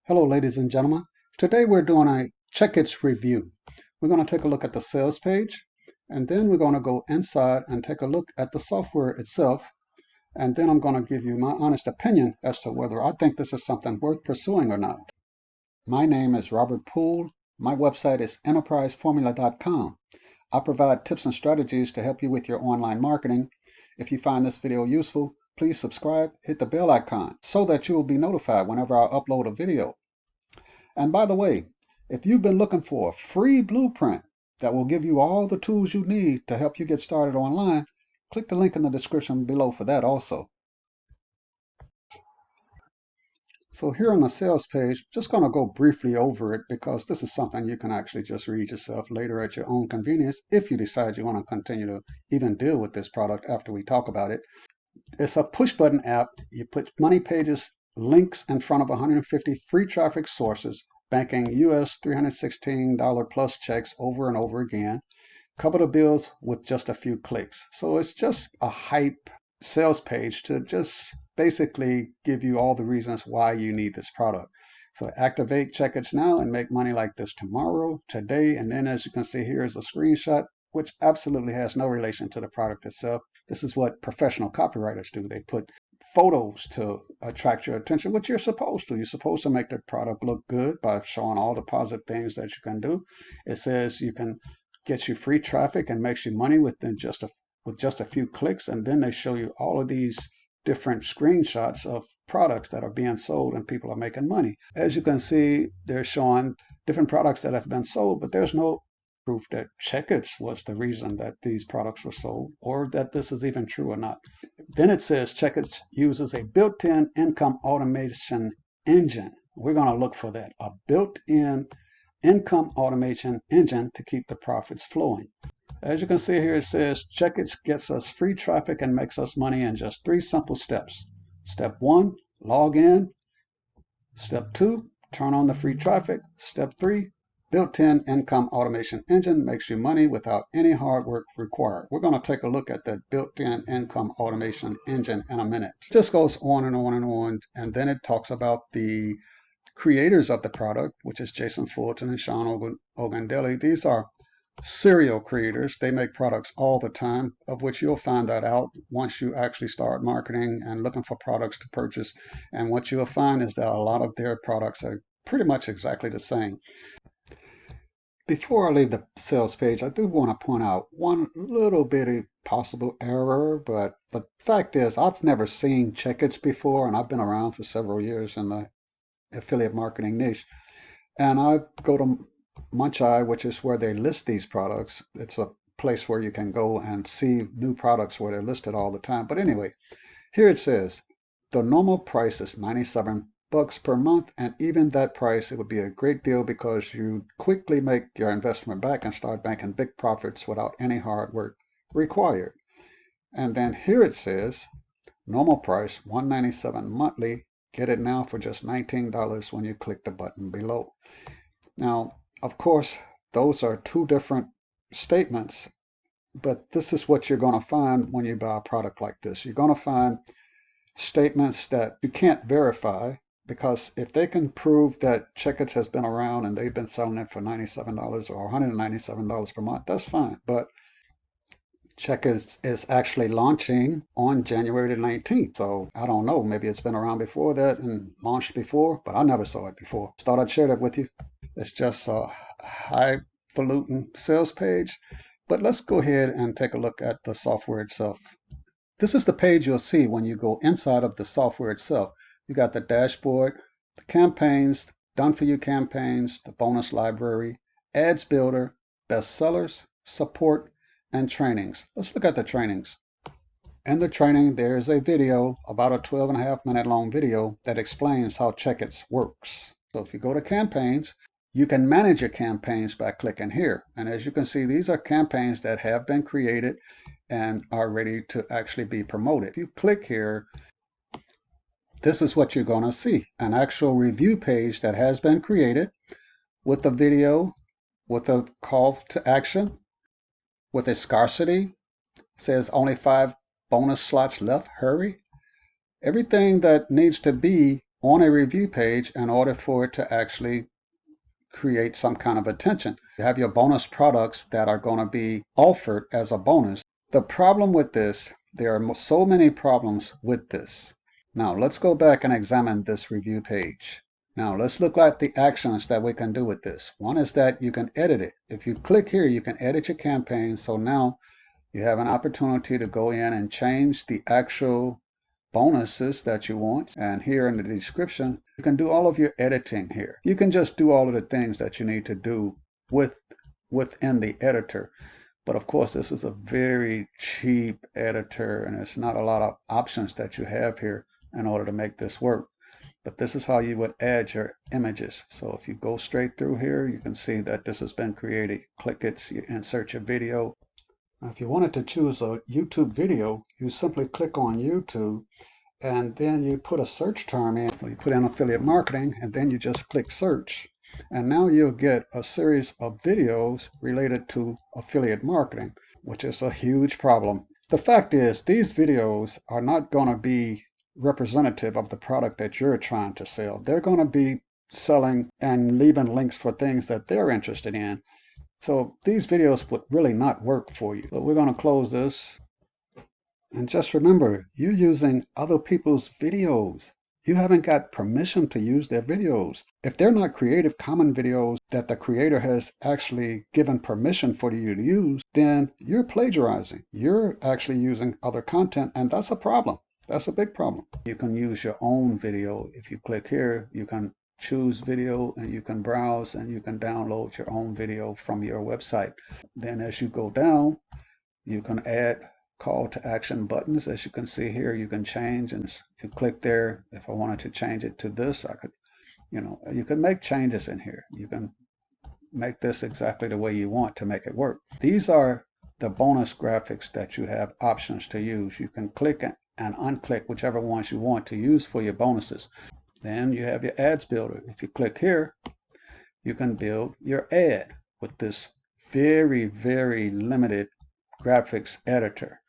Hello, ladies and gentlemen. Today we're doing a Checkitz review. We're going to take a look at the sales page, and then we're going to go inside and take a look at the software itself, and then I'm going to give you my honest opinion as to whether I think this is something worth pursuing or not. My name is Robert Poole. My website is enterpriseformula.com. I provide tips and strategies to help you with your online marketing. If you find this video useful, please subscribe, hit the bell icon so that you will be notified whenever I upload a video. And by the way, if you've been looking for a free blueprint that will give you all the tools you need to help you get started online, click the link in the description below for that also. So here on the sales page, just going to go briefly over it because this is something you can actually just read yourself later at your own convenience if you decide you want to continue to even deal with this product after we talk about it. It's a push button app. You put money pages links in front of 150 free traffic sources, banking US $316 plus checks over and over again. Cover the bills with just a few clicks. So it's just a hype sales page to just basically give you all the reasons why you need this product. So activate Checkitz now and make money like this tomorrow, today, and then as you can see here is a screenshot which absolutely has no relation to the product itself. This is what professional copywriters do. They put photos to attract your attention, which you're supposed to. You're supposed to make the product look good by showing all the positive things that you can do. It says you can get you free traffic and makes you money with just a few clicks, and then they show you all of these different screenshots of products that are being sold and people are making money. As you can see, they're showing different products that have been sold, but there's no proof that Checkitz was the reason that these products were sold or that this is even true or not. Then it says Checkitz uses a built-in income automation engine. We're going to look for that, a built-in income automation engine to keep the profits flowing. As you can see here, it says Checkitz gets us free traffic and makes us money in just 3 simple steps. Step 1, log in. Step 2, turn on the free traffic. Step 3, built-in income automation engine makes you money without any hard work required. We're going to take a look at that built-in income automation engine in a minute. It just goes on and on and on, and then it talks about the creators of the product, which is Jason Fulton and Sean Ogundelli. These are serial creators. They make products all the time, of which you'll find that out once you actually start marketing and looking for products to purchase. And what you'll find is that a lot of their products are pretty much exactly the same. Before I leave the sales page, I do want to point out one little bitty possible error, but the fact is I've never seen Checkitz before, and I've been around for several years in the affiliate marketing niche. And I go to Muncheye, which is where they list these products. It's a place where you can go and see new products where they're listed all the time. But anyway, here it says the normal price is $97 per month, and even that price, it would be a great deal because you quickly make your investment back and start making big profits without any hard work required. And then here it says normal price $197 monthly. Get it now for just $19 when you click the button below. Now, of course, those are two different statements, but this is what you're going to find when you buy a product like this. You're going to find statements that you can't verify, because if they can prove that Checkitz has been around and they've been selling it for $97 or $197 per month, that's fine. But Checkitz is actually launching on January the 19th. So I don't know, maybe it's been around before that and launched before, but I never saw it before. Just thought I'd share that with you. It's just a highfalutin sales page. But let's go ahead and take a look at the software itself. This is the page you'll see when you go inside of the software itself. You got the dashboard, the campaigns, done for you campaigns, the bonus library, ads builder, bestsellers, support, and trainings. Let's look at the trainings. In the training, there's a video, about a 12.5-minute long video that explains how Checkitz works. So if you go to campaigns, you can manage your campaigns by clicking here. And as you can see, these are campaigns that have been created and are ready to actually be promoted. If you click here, this is what you're going to see, an actual review page that has been created with a video, with a call to action, with a scarcity, says only 5 bonus slots left, hurry. Everything that needs to be on a review page in order for it to actually create some kind of attention. You have your bonus products that are going to be offered as a bonus. The problem with this, there are so many problems with this. Now let's go back and examine this review page. Now let's look at the actions that we can do with this. One is that you can edit it. If you click here, you can edit your campaign. So now you have an opportunity to go in and change the actual bonuses that you want. And here in the description, you can do all of your editing here. You can just do all of the things that you need to do within the editor. But of course, this is a very cheap editor, and it's not a lot of options that you have here in order to make this work. But this is how you would add your images. So if you go straight through here, you can see that this has been created. Click it, you insert your video. Now, if you wanted to choose a YouTube video, you simply click on YouTube, and then you put a search term in. So you put in affiliate marketing, and then you just click search. And now you'll get a series of videos related to affiliate marketing, which is a huge problem. The fact is, these videos are not going to be representative of the product that you're trying to sell. They're going to be selling and leaving links for things that they're interested in. So these videos would really not work for you. But we're going to close this. And just remember, you're using other people's videos. You haven't got permission to use their videos. If they're not Creative Commons videos that the creator has actually given permission for you to use, then you're plagiarizing. You're actually using other content, and that's a problem. That's a big problem. You can use your own video. If you click here, you can choose video, and you can browse, and you can download your own video from your website. Then as you go down, you can add call to action buttons. As you can see here, you can change, and if you click there, if I wanted to change it to this, I could, you can make changes in here. You can make this exactly the way you want to make it work. These are the bonus graphics that you have options to use. You can click and unclick whichever ones you want to use for your bonuses. Then you have your ads builder. If you click here, you can build your ad with this very, very limited graphics editor.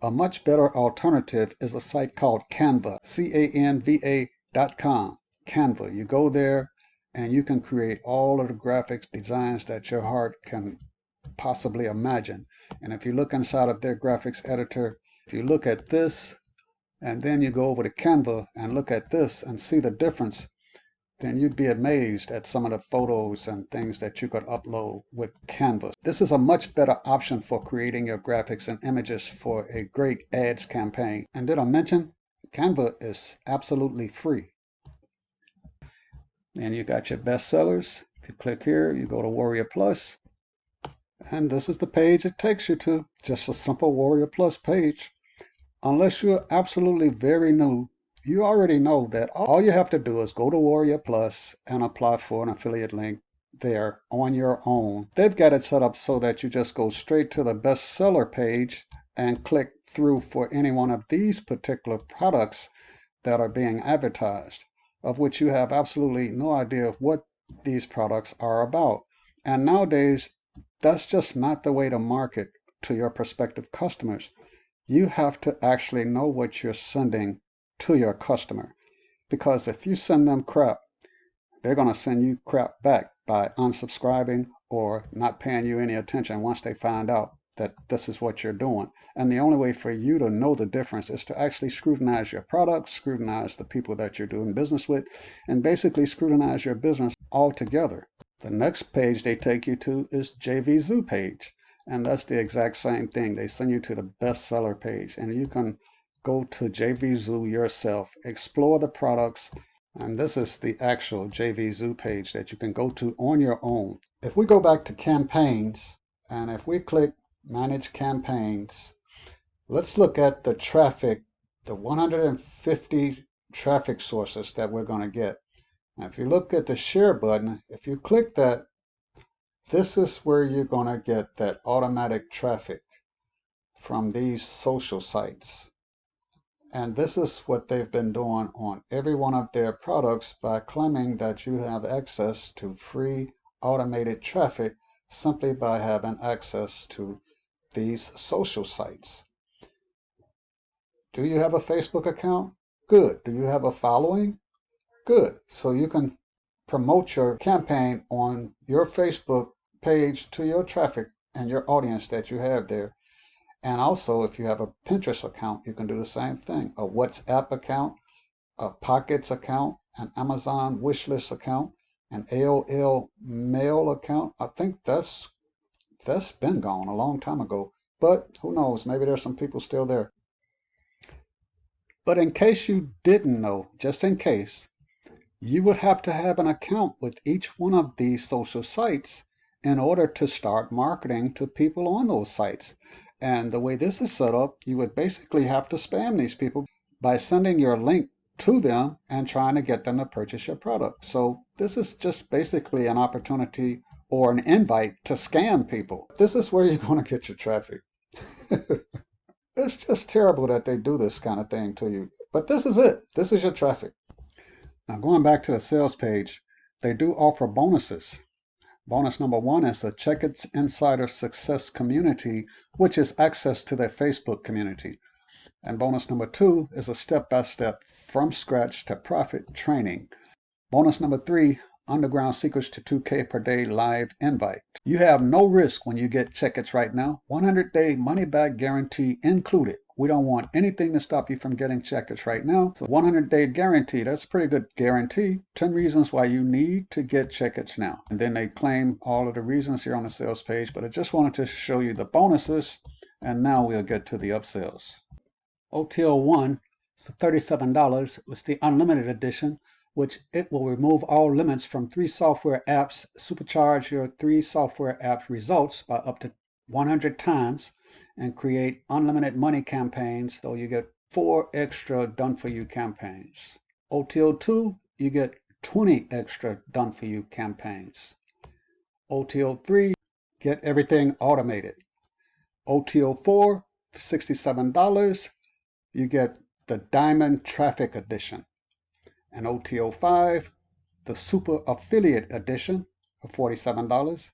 A much better alternative is a site called Canva, Canva.com. Canva. You go there and you can create all of the graphics designs that your heart can possibly imagine. And if you look inside of their graphics editor, if you look at this and then you go over to Canva and look at this and see the difference, then you'd be amazed at some of the photos and things that you could upload with Canva. This is a much better option for creating your graphics and images for a great ads campaign. And did I mention, Canva is absolutely free. And you got your bestsellers. If you click here, you go to Warrior Plus. And this is the page it takes you to. Just a simple Warrior Plus page. Unless you're absolutely very new, you already know that all you have to do is go to Warrior Plus and apply for an affiliate link there on your own. They've got it set up so that you just go straight to the bestseller page and click through for any one of these particular products that are being advertised, of which you have absolutely no idea what these products are about. And nowadays, that's just not the way to market to your prospective customers. You have to actually know what you're sending to your customer, because if you send them crap, they're going to send you crap back by unsubscribing or not paying you any attention once they find out that this is what you're doing. And the only way for you to know the difference is to actually scrutinize your products, scrutinize the people that you're doing business with, and basically scrutinize your business altogether. The next page they take you to is JVZoo page. And that's the exact same thing. They send you to the bestseller page, and you can go to JVZoo yourself, explore the products, and this is the actual JVZoo page that you can go to on your own. If we go back to campaigns, and if we click Manage Campaigns, let's look at the traffic, the 150 traffic sources that we're going to get. Now, if you look at the share button, if you click that, this is where you're going to get that automatic traffic from these social sites. And this is what they've been doing on every one of their products by claiming that you have access to free automated traffic simply by having access to these social sites. Do you have a Facebook account? Good. Do you have a following? Good. So you can promote your campaign on your Facebook page to your traffic and your audience that you have there. And also, if you have a Pinterest account, you can do the same thing. A WhatsApp account, a Pockets account, an Amazon wishlist account, an AOL mail account. I think that's been gone a long time ago. But who knows? Maybe there's some people still there. But in case you didn't know, just in case, you would have to have an account with each one of these social sites in order to start marketing to people on those sites. And the way this is set up, you would basically have to spam these people by sending your link to them and trying to get them to purchase your product. So this is just basically an opportunity or an invite to scam people. This is where you're going to get your traffic. It's just terrible that they do this kind of thing to you. But this is it. This is your traffic. Now going back to the sales page, they do offer bonuses. Bonus number 1 is the Checkitz Insider Success Community, which is access to their Facebook community. And bonus number 2 is a step-by-step from scratch to profit training. Bonus number 3, Underground Secrets to 2K per day live invite. You have no risk when you get Checkitz right now. 100-day money-back guarantee included. We don't want anything to stop you from getting Checkitz right now. So 100-day guarantee, that's a pretty good guarantee. 10 reasons why you need to get Checkitz now. And then they claim all of the reasons here on the sales page, but I just wanted to show you the bonuses, and now we'll get to the upsells. OTL 1 for $37 was the unlimited edition, which it will remove all limits from 3 software apps, supercharge your 3 software apps results by up to 100 times, and create unlimited money campaigns, though you get 4 extra done-for-you campaigns. OTL 2, you get 20 extra done-for-you campaigns. OTL 3, get everything automated. OTL 4, for $67, you get the Diamond Traffic Edition. And OTO 5, the Super Affiliate Edition for $47.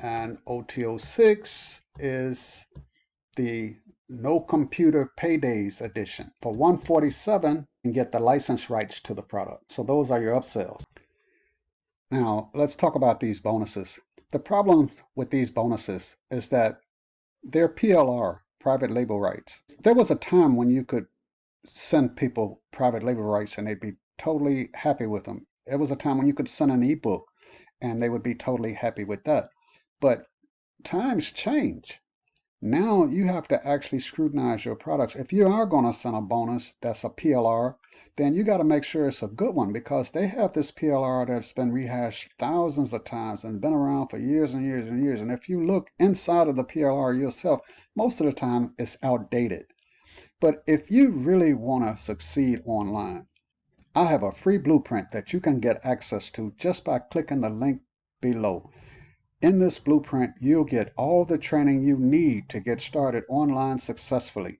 And OTO 6 is the No Computer Paydays Edition. For $147, you can get the license rights to the product. So those are your upsells. Now, let's talk about these bonuses. The problem with these bonuses is that they're PLR, private label rights. There was a time when you could send people private label rights and they'd be totally happy with them. There was a time when you could send an ebook and they would be totally happy with that. But times change. Now you have to actually scrutinize your products. If you are going to send a bonus that's a PLR, then you got to make sure it's a good one, because they have this PLR that's been rehashed thousands of times and been around for years and years and years. And if you look inside of the PLR yourself, most of the time it's outdated. But if you really want to succeed online, I have a free blueprint that you can get access to just by clicking the link below. In this blueprint, you'll get all the training you need to get started online successfully.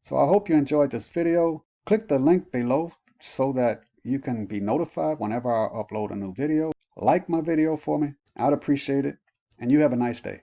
So I hope you enjoyed this video. Click the link below so that you can be notified whenever I upload a new video. Like my video for me. I'd appreciate it. And you have a nice day.